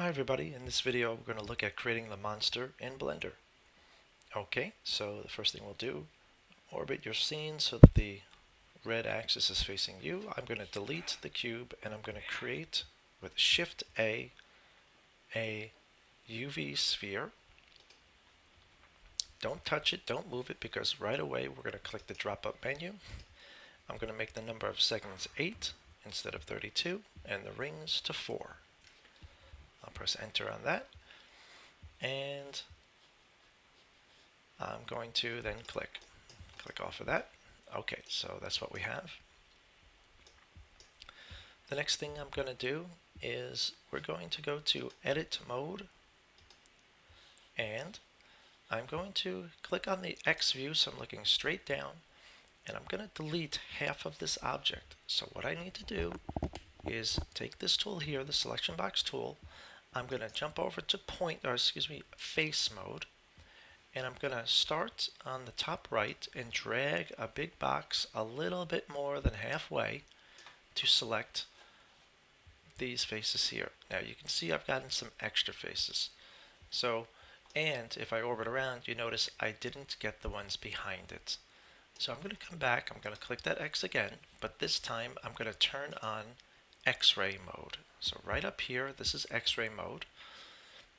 Hi everybody, in this video we're going to look at creating the monster in Blender. Okay, so the first thing we'll do, orbit your scene so that the red axis is facing you. I'm going to delete the cube and I'm going to create with Shift A UV sphere. Don't touch it, don't move it, because right away we're going to click the drop-up menu. I'm going to make the number of segments 8 instead of 32 and the rings to 4. I'll press enter on that, and I'm going to then click off of that. Okay, so that's what we have. The next thing I'm going to do is we're going to go to edit mode, and I'm going to click on the X view, so I'm looking straight down, and I'm going to delete half of this object. So what I need to do is take this tool here, the selection box tool. I'm going to jump over to face mode, and I'm going to start on the top right and drag a big box a little bit more than halfway to select these faces here. Now you can see I've gotten some extra faces. And if I orbit around, you notice I didn't get the ones behind it. So I'm going to come back, I'm going to click that X again, but this time I'm going to turn on X-ray mode. So right up here, this is X-ray mode.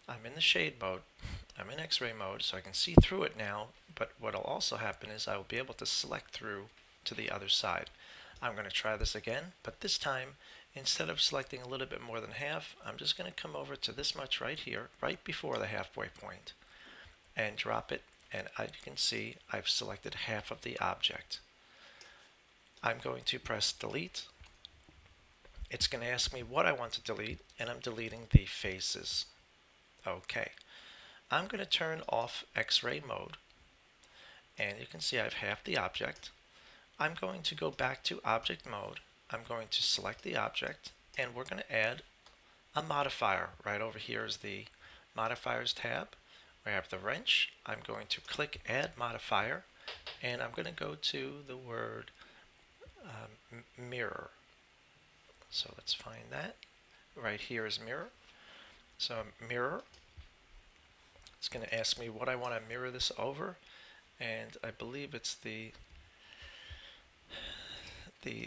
I'm in the shade mode. I'm in X-ray mode, so I can see through it now, but what will also happen is I will be able to select through to the other side. I'm going to try this again, but this time, instead of selecting a little bit more than half, I'm just going to come over to this much right here, right before the halfway point, and drop it, and as you can see, I've selected half of the object. I'm going to press delete. It's going to ask me what I want to delete, and I'm deleting the faces. Okay, I'm going to turn off X-ray mode, and you can see I have half the object. I'm going to go back to object mode. I'm going to select the object, and we're going to add a modifier. Right over here is the modifiers tab. We have the wrench. I'm going to click add modifier, and I'm going to go to the word mirror. So let's find that. Right here is mirror. So mirror. It's going to ask me what I want to mirror this over, and I believe it's the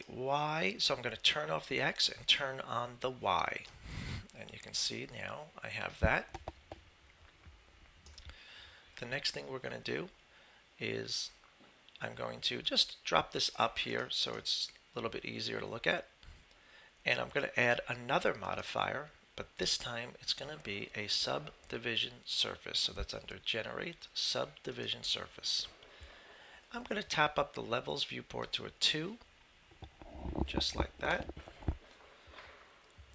Y. So I'm going to turn off the X and turn on the Y. And you can see now I have that. The next thing we're going to do is I'm going to just drop this up here so it's a little bit easier to look at. And I'm going to add another modifier, but this time it's going to be a subdivision surface. So that's under Generate Subdivision Surface. I'm going to tap up the levels viewport to a 2, just like that.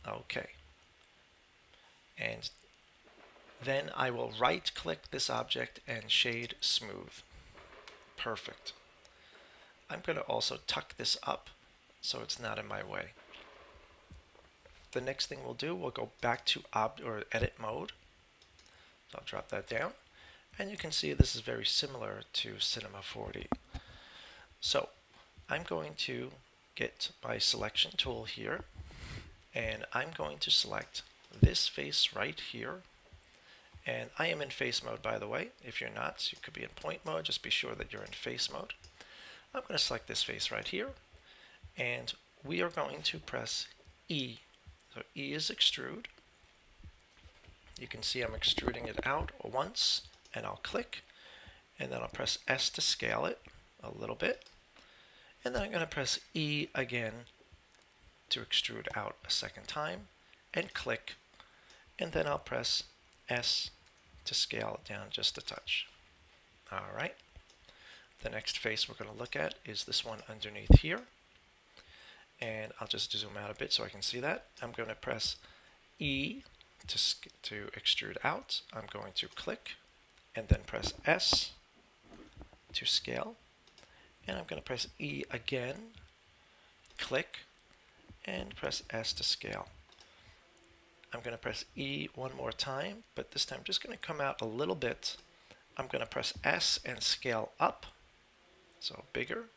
Okay. And then I will right click this object and shade smooth. Perfect. I'm going to also tuck this up so it's not in my way. The next thing we'll do, we'll go back to edit mode. So I'll drop that down, and you can see this is very similar to Cinema 4D. So I'm going to get my selection tool here, and I'm going to select this face right here. And I am in face mode, by the way. If you're not, you could be in point mode. Just be sure that you're in face mode. I'm going to select this face right here, and we are going to press E. So E is extrude. You can see I'm extruding it out once, and I'll click, and then I'll press S to scale it a little bit, and then I'm going to press E again to extrude out a second time, and click, and then I'll press S to scale it down just a touch. Alright, the next face we're going to look at is this one underneath here. And I'll just zoom out a bit so I can see that. I'm going to press E to extrude out. I'm going to click and then press S to scale. And I'm going to press E again, click, and press S to scale. I'm going to press E one more time, but this time I'm just going to come out a little bit. I'm going to press S and scale up, so bigger.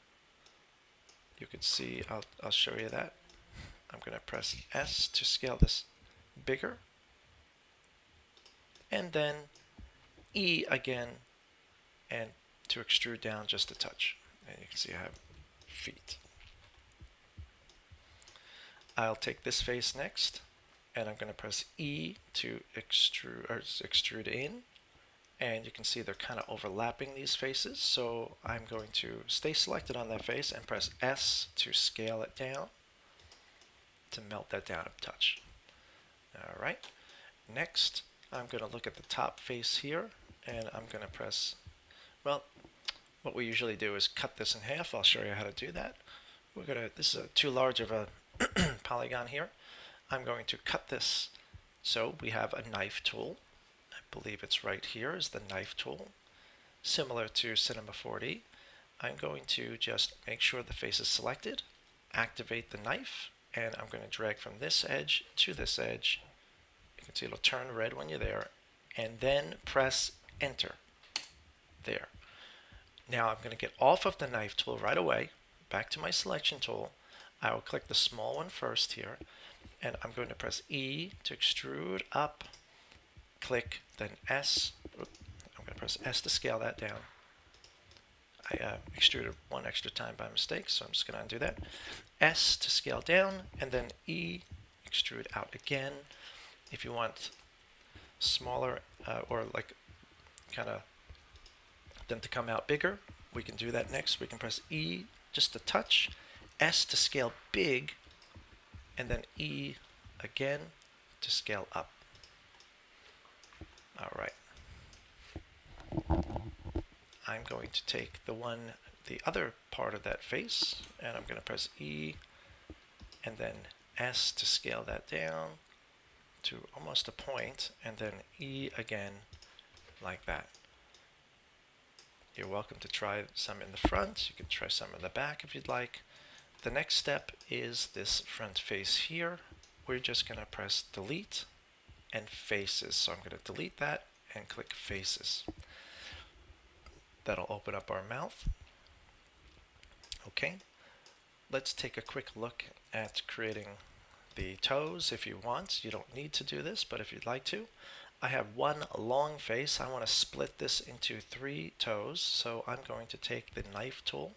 You can see, I'll show you that. I'm going to press S to scale this bigger. and then E again, and to extrude down just a touch. And you can see I have feet. I'll take this face next, and I'm going to press E to extrude in, and you can see they're kind of overlapping these faces, so I'm going to stay selected on that face and press S to scale it down, to melt that down a touch. Alright, next I'm going to look at the top face here, and I'm going to press, well, what we usually do is cut this in half. I'll show you how to do that. This is too large of a polygon here. I'm going to cut this. So we have a knife tool. I believe it's right here is the knife tool. Similar to Cinema 4D. I'm going to just make sure the face is selected, activate the knife, and I'm going to drag from this edge to this edge. You can see it'll turn red when you're there, and then press enter. There. Now I'm going to get off of the knife tool right away, back to my selection tool. I will click the small one first here, and I'm going to press E to extrude up, click, then S. I'm going to press S to scale that down. I extruded one extra time by mistake, so I'm just going to undo that. S to scale down, and then E, extrude out again. If you want smaller or like kind of them to come out bigger, we can do that next. We can press E just a touch, S to scale big, and then E again to scale up. Alright. I'm going to take the other part of that face, and I'm going to press E and then S to scale that down to almost a point, and then E again like that. You're welcome to try some in the front. You can try some in the back if you'd like. The next step is this front face here. We're just going to press delete and faces. So I'm going to delete that and click faces. That'll open up our mouth. Okay, let's take a quick look at creating the toes if you want. You don't need to do this, but if you'd like to. I have one long face. I want to split this into 3 toes, so I'm going to take the knife tool,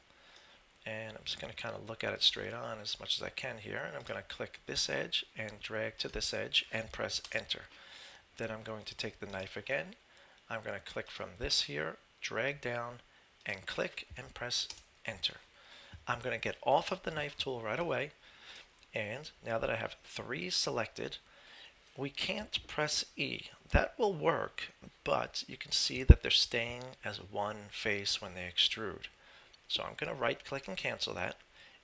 and I'm just going to kind of look at it straight on as much as I can here, and I'm going to click this edge and drag to this edge and press enter. Then I'm going to take the knife again. I'm going to click from this here, drag down, and click and press enter. I'm going to get off of the knife tool right away, and now that I have 3 selected, we can't press E. That will work, but you can see that they're staying as one face when they extrude. So I'm going to right click and cancel that.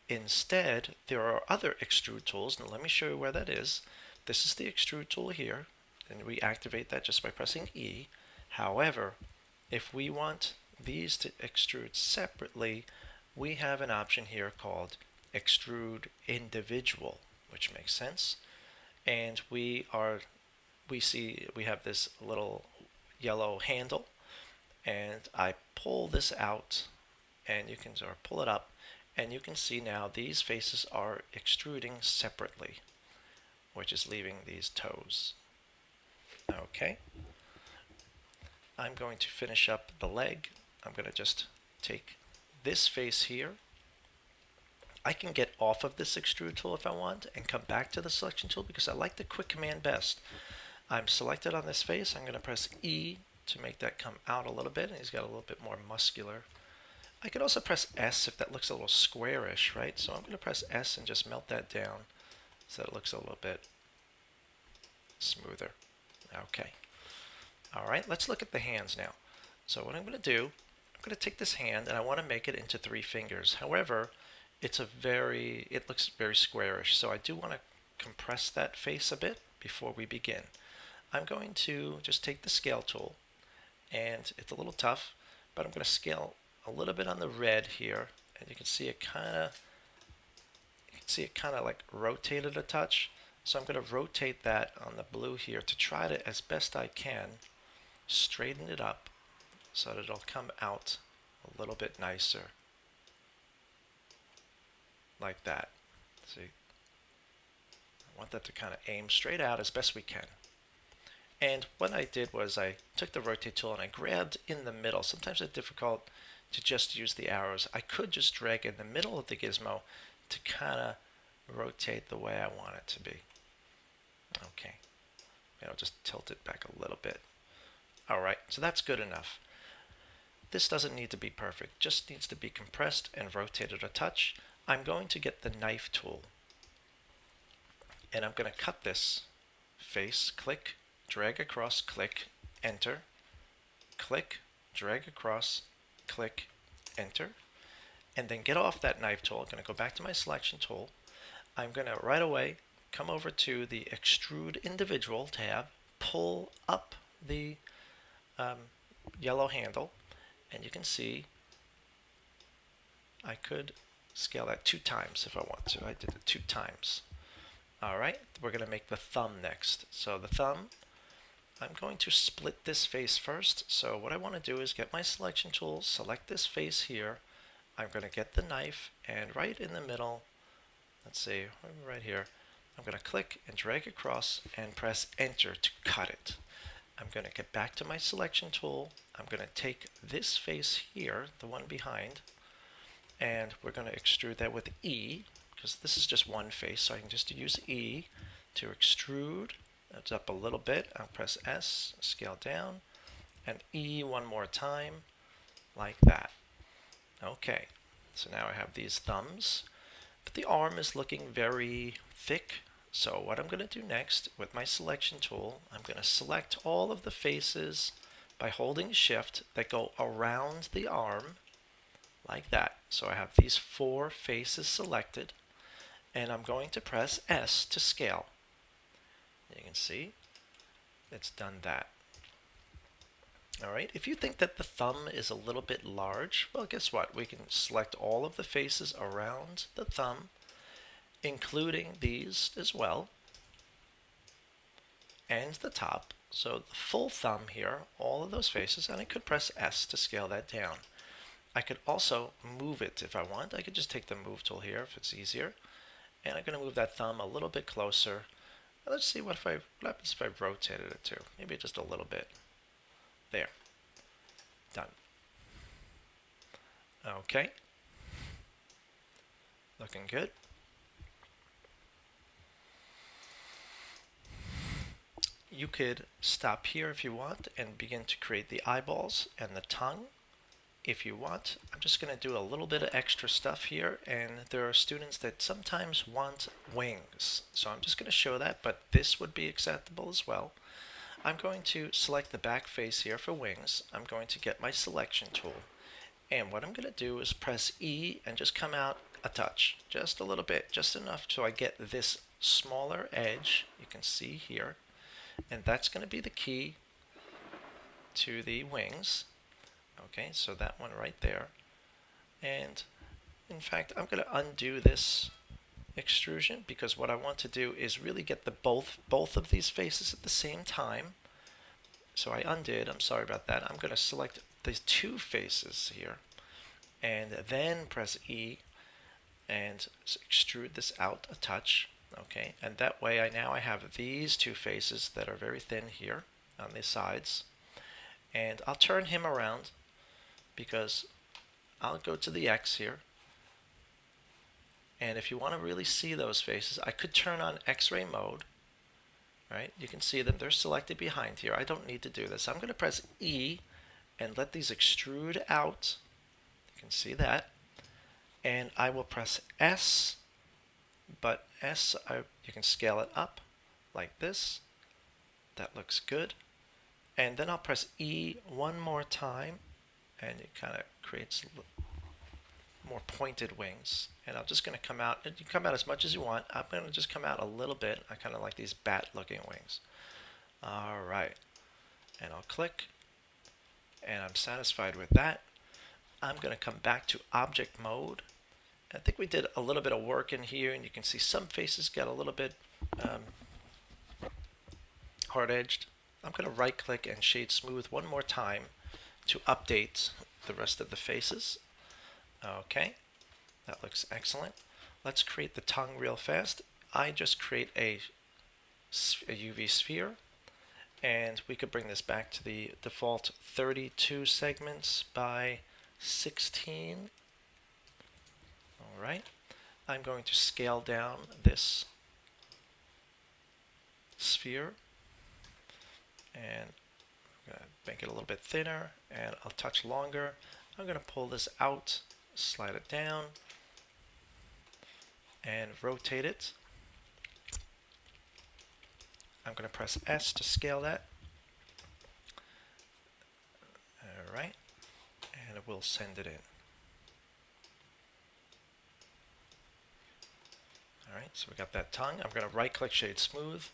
Instead, there are other extrude tools, and let me show you where that is. This is the extrude tool here, and we activate that just by pressing E. However, if we want these to extrude separately, we have an option here called extrude individual, which makes sense. And we have this little yellow handle, and I pull this out, and you can pull it up, and you can see now these faces are extruding separately, which is leaving these toes. Okay, I'm going to finish up the leg. I'm going to just take this face here. I can get off of this extrude tool if I want and come back to the selection tool because I like the quick command best. I'm selected on this face. I'm going to press E to make that come out a little bit, and he's got a little bit more muscular. I could also press S if that looks a little squarish, right? So I'm going to press S and just melt that down so that it looks a little bit smoother. Okay. All right, let's look at the hands now. So what I'm going to do, I'm going to take this hand and I want to make it into 3 fingers. However, it looks very squarish, so I do want to compress that face a bit before we begin. I'm going to just take the scale tool, and it's a little tough, but I'm going to scale a little bit on the red here, and you can see it kind of like rotated a touch. So I'm going to rotate that on the blue here to try to, as best I can, straighten it up so that it'll come out a little bit nicer. Like that. See? I want that to kind of aim straight out as best we can. And what I did was I took the rotate tool and I grabbed in the middle. Sometimes it's difficult to just use the arrows. I could just drag in the middle of the gizmo to kind of rotate the way I want it to be. Okay, I'll just tilt it back a little bit. All right, so that's good enough. This doesn't need to be perfect, just needs to be compressed and rotated a touch. I'm going to get the knife tool and I'm going to cut this face, click, drag across, click, enter, click, drag across, click, enter, and then get off that knife tool. I'm going to go back to my selection tool. I'm going to right away come over to the extrude individual tab, pull up the yellow handle, and you can see I could scale that 2 times if I want to. I did it 2 times. All right, we're going to make the thumb next. So the thumb, I'm going to split this face first. So what I want to do is get my selection tool, select this face here. I'm going to get the knife and right in the middle, let's see, right here, I'm going to click and drag across and press enter to cut it. I'm going to get back to my selection tool. I'm going to take this face here, the one behind, and we're going to extrude that with E, because this is just one face, so I can just use E to extrude. That's up a little bit. I'll press S, scale down, and E one more time, like that. Okay, so now I have these thumbs, but the arm is looking very thick. So what I'm going to do next with my selection tool, I'm going to select all of the faces by holding shift that go around the arm, like that. So I have these 4 faces selected, and I'm going to press S to scale. You can see it's done that. All right, if you think that the thumb is a little bit large, well, guess what? We can select all of the faces around the thumb, including these as well, and the top. So the full thumb here, all of those faces, and I could press S to scale that down. I could also move it if I want. I could just take the move tool here if it's easier. And I'm going to move that thumb a little bit closer. Let's see what happens if I rotated it too. Maybe just a little bit. There. Done. Okay. Looking good. You could stop here if you want and begin to create the eyeballs and the tongue if you want. I'm just going to do a little bit of extra stuff here, and there are students that sometimes want wings. So I'm just going to show that, but this would be acceptable as well. I'm going to select the back face here for wings. I'm going to get my selection tool, and what I'm going to do is press E and just come out a touch, just a little bit, just enough so I get this smaller edge you can see here, and that's going to be the key to the wings. Okay, so that one right there. And in fact, I'm going to undo this extrusion because what I want to do is really get the both of these faces at the same time. So I undid, I'm sorry about that. I'm going to select these 2 faces here and then press E and extrude this out a touch. Okay, and that way I have these 2 faces that are very thin here on the sides, and I'll turn him around because I'll go to the X here, and if you want to really see those faces, I could turn on X-ray mode. Right, you can see them, they're selected behind here. I don't need to do this. I'm going to press E and let these extrude out. You can see that, and I will press S, but you can scale it up like this. That looks good. And then I'll press E one more time, and it kind of creates more pointed wings. And I'm just going to come out, and you come out as much as you want. I'm going to just come out a little bit. I kind of like these bat looking wings. All right, and I'll click, and I'm satisfied with that. I'm going to come back to object mode. I think we did a little bit of work in here, and you can see some faces get a little bit hard-edged. I'm going to right-click and shade smooth one more time to update the rest of the faces. Okay, that looks excellent. Let's create the tongue real fast. I just create a UV sphere, And we could bring this back to the default 32 segments by 16. All right. I'm going to scale down this sphere and I'm going to make it a little bit thinner and a touch longer. I'm going to pull this out, slide it down, and rotate it. I'm going to press S to scale that. All right, and it will send it in. All right, so we got that tongue. I'm going to right click shade smooth,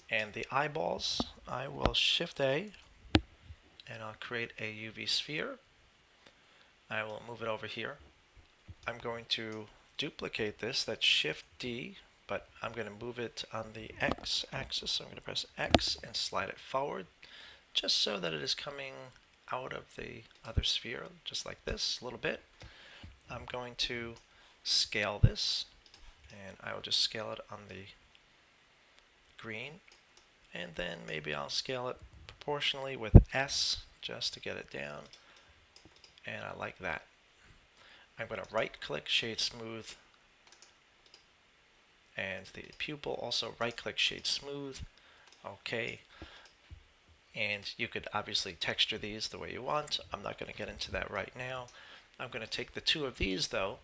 and the eyeballs, I will Shift A, and I'll create a UV sphere. I will move it over here. I'm going to duplicate this, that's Shift D, but I'm going to move it on the X axis. So I'm going to press X and slide it forward, just so that it is coming out of the other sphere, just like this, a little bit. I'm going to scale this, and I will just scale it on the green, and then maybe I'll scale it proportionally with S just to get it down, and I like that. I'm going to right click shade smooth, and the pupil also right click shade smooth. Okay, and you could obviously texture these the way you want. I'm not going to get into that right now. I'm going to take the two of these though,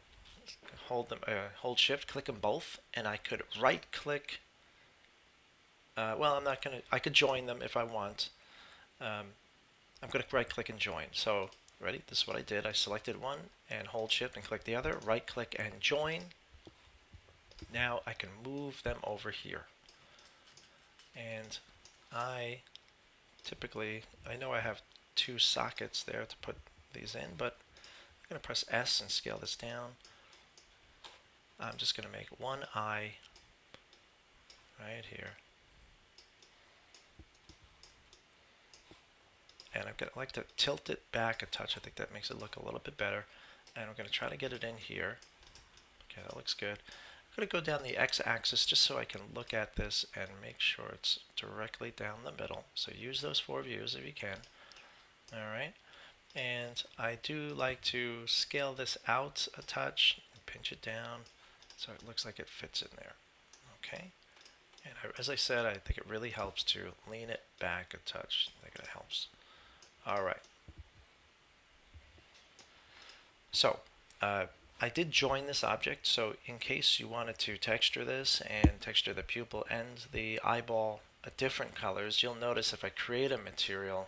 hold shift, click them both, and I could right click. Well, I'm not going to, I could join them if I want. I'm going to right click and join. So ready, this is what I did. I selected one and hold shift and click the other, right click and join. Now I can move them over here. And I know I have two sockets there to put these in, but I'm going to press S and scale this down. I'm just going to make one eye right here. And I'm going to like to tilt it back a touch. I think that makes it look a little bit better. And I'm going to try to get it in here. Okay, that looks good. I'm going to go down the X-axis just so I can look at this and make sure it's directly down the middle. So use those 4 views if you can. All right. And I do like to scale this out a touch and pinch it down so it looks like it fits in there. Okay. And as I said, I think it really helps to lean it back a touch. I think it helps. All right. So I did join this object, so in case you wanted to texture this and texture the pupil and the eyeball different colors, you'll notice if I create a material,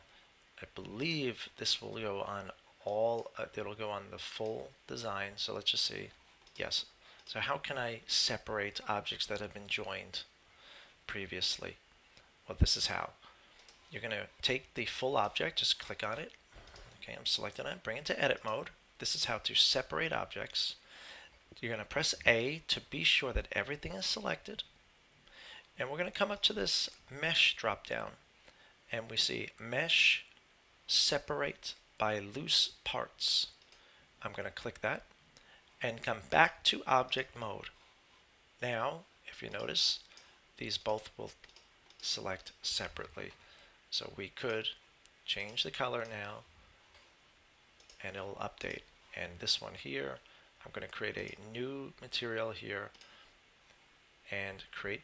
I believe this will go on it'll go on the full design. So let's just see. Yes. So how can I separate objects that have been joined previously? Well, this is how. You're going to take the full object, just click on it. Okay, I'm selecting it, bring it to edit mode. This is how to separate objects. You're going to press A to be sure that everything is selected. And we're going to come up to this mesh drop down. And we see mesh separate by loose parts. I'm going to click that and come back to object mode. Now, if you notice, these both will select separately. So we could change the color now and it'll update. And this one here, I'm going to create a new material here and create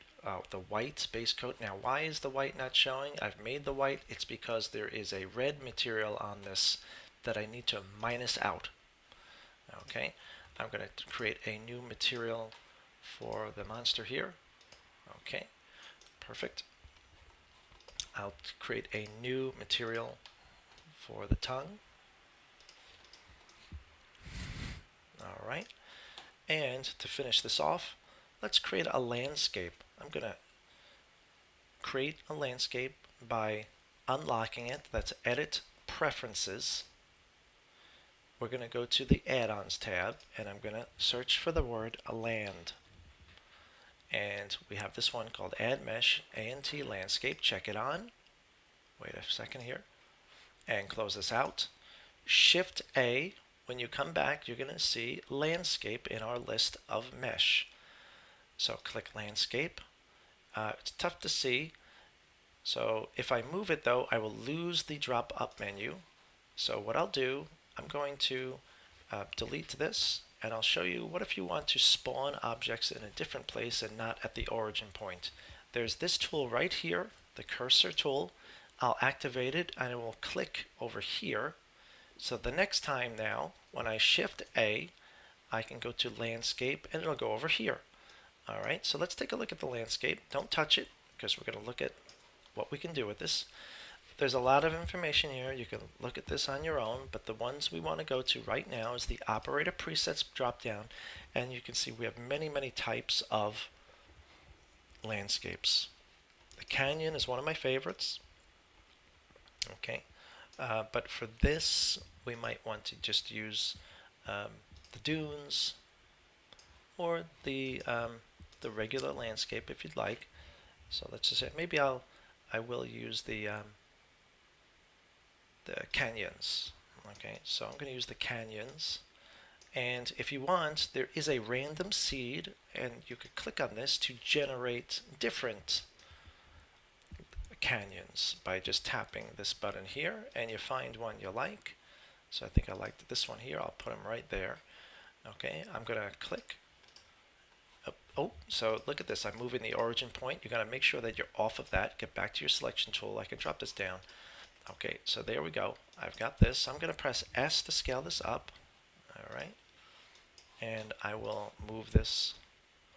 the white base coat. Now, why is the white not showing? I've made the white. It's because there is a red material on this that I need to minus out. Okay, I'm going to create a new material for the monster here. Okay, perfect. I'll create a new material for the tongue. All right, and to finish this off, let's create a landscape. I'm going to create a landscape by unlocking it. That's Edit Preferences. We're going to go to the Add-ons tab, and I'm going to search for the word land. And we have this one called Add Mesh ANT Landscape. Check it on. Wait a second here. And close this out. Shift A. When you come back, you're going to see landscape in our list of mesh. So click landscape. It's tough to see. So if I move it though, I will lose the drop up menu. So what I'll do, I'm going to delete this, and I'll show you what if you want to spawn objects in a different place and not at the origin point. There's this tool right here, the cursor tool. I'll activate it and it will click over here. So the next time now, when I shift A, I can go to landscape and it'll go over here. All right, so let's take a look at the landscape. Don't touch it because we're going to look at what we can do with this. There's a lot of information here. You can look at this on your own, but the ones we want to go to right now is the operator presets drop down, and you can see we have many types of landscapes. The canyon is one of my favorites. Okay, but for this we might want to just use the dunes or the regular landscape if you'd like. So let's just say maybe I will use the canyons. Okay, so I'm going to use the canyons, and if you want, there is a random seed, and you could click on this to generate different canyons by just tapping this button here, and you find one you like. So I think I liked this one here. I'll put them right there. Okay, I'm going to click. Oh, so look at this. I'm moving the origin point. You got to make sure that you're off of that. Get back to your selection tool. I can drop this down. Okay, so there we go. I've got this. I'm going to press S to scale this up. All right, and I will move this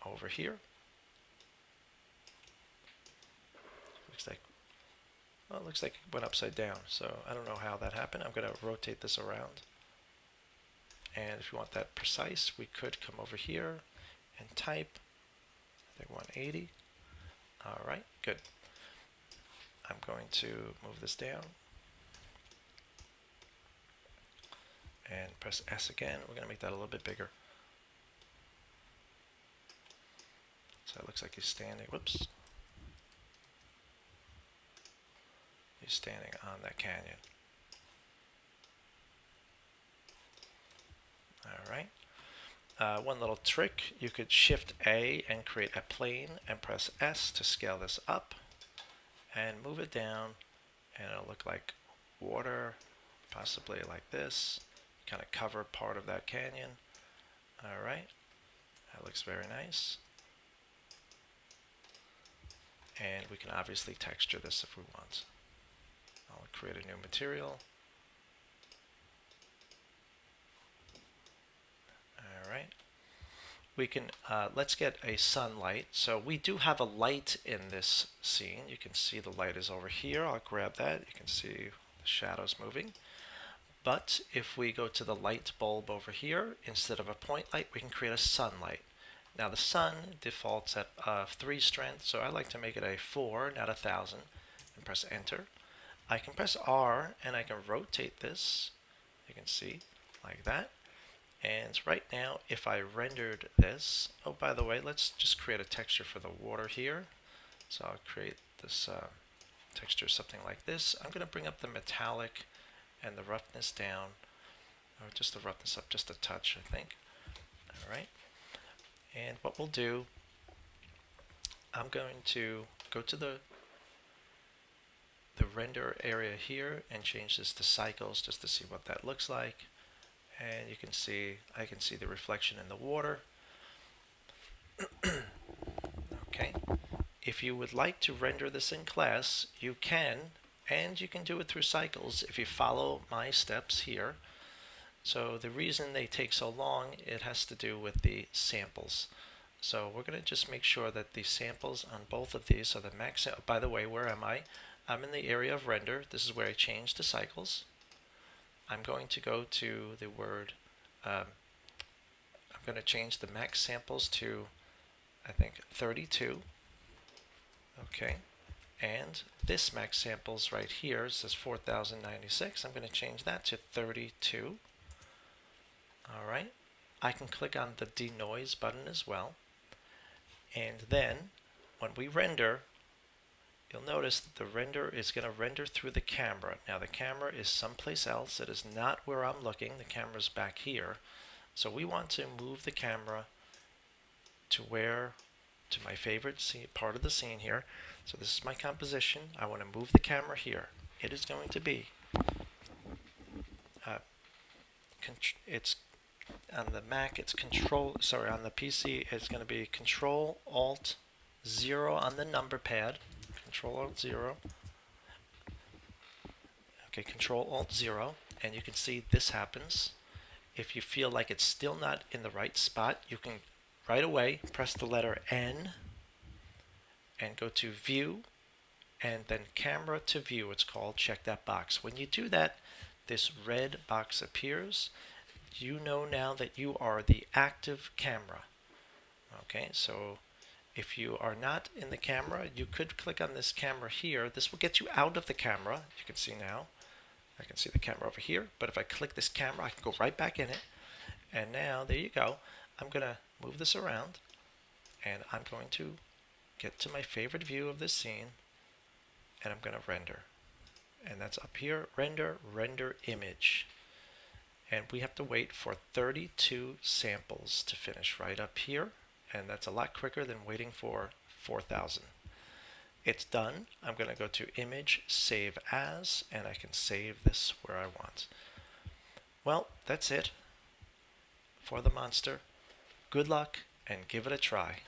over here. Well, it looks like it went upside down, so I don't know how that happened. I'm going to rotate this around. And if you want that precise, we could come over here and type, I think 180. All right, good. I'm going to move this down and press S again. We're going to make that a little bit bigger. So it looks like he's standing. Whoops. He's standing on that canyon. All right. One little trick, you could shift A and create a plane and press S to scale this up and move it down, and it'll look like water, possibly like this. Kind of cover part of that canyon. All right. That looks very nice. And we can obviously texture this if we want. I'll create a new material. All right. We can, let's get a sunlight. So we do have a light in this scene. You can see the light is over here. I'll grab that. You can see the shadows moving. But if we go to the light bulb over here, instead of a point light, we can create a sunlight. Now the sun defaults at 3 strength, so I like to make it a 4, not 1,000, and press enter. I can press R and I can rotate this, you can see, like that. And right now, if I rendered this, oh, by the way, let's just create a texture for the water here. So I'll create this texture, something like this. I'm going to bring up the metallic and the roughness down, or just the roughness up just a touch, I think. All right. And what we'll do, I'm going to go to the render area here and change this to cycles just to see what that looks like. And you can see, I can see the reflection in the water. Okay. If you would like to render this in class, you can, and you can do it through cycles if you follow my steps here. So the reason they take so long, it has to do with the samples. So we're going to just make sure that the samples on both of these, so the max, by the way, where am I? I'm in the area of render. This is where I change to cycles. I'm going to go to the word, I'm going to change the max samples to, I think, 32. Okay. And this max samples right here says 4096. I'm going to change that to 32. All right. I can click on the denoise button as well. And then when we render, you'll notice that the render is going to render through the camera. Now the camera is someplace else. It is not where I'm looking. The camera's back here. So we want to move the camera to my favorite scene, part of the scene here. So this is my composition. I want to move the camera here. It is going to be, it's on the Mac, it's on the PC, it's going to be Control Alt 0 on the number pad. Control Alt 0. Okay, Control Alt 0. And you can see this happens. If you feel like it's still not in the right spot, you can right away press the letter N and go to View and then Camera to View, it's called. Check that box. When you do that, this red box appears. You know now that you are the active camera. Okay, so if you are not in the camera, you could click on this camera here. This will get you out of the camera. You can see now. I can see the camera over here, but if I click this camera, I can go right back in it. And now, there you go. I'm going to move this around, and I'm going to get to my favorite view of this scene, and I'm going to render. And that's up here, render, render image. And we have to wait for 32 samples to finish right up here, and that's a lot quicker than waiting for 4,000. It's done. I'm going to go to Image, Save As, and I can save this where I want. Well, that's it for the monster. Good luck, and give it a try.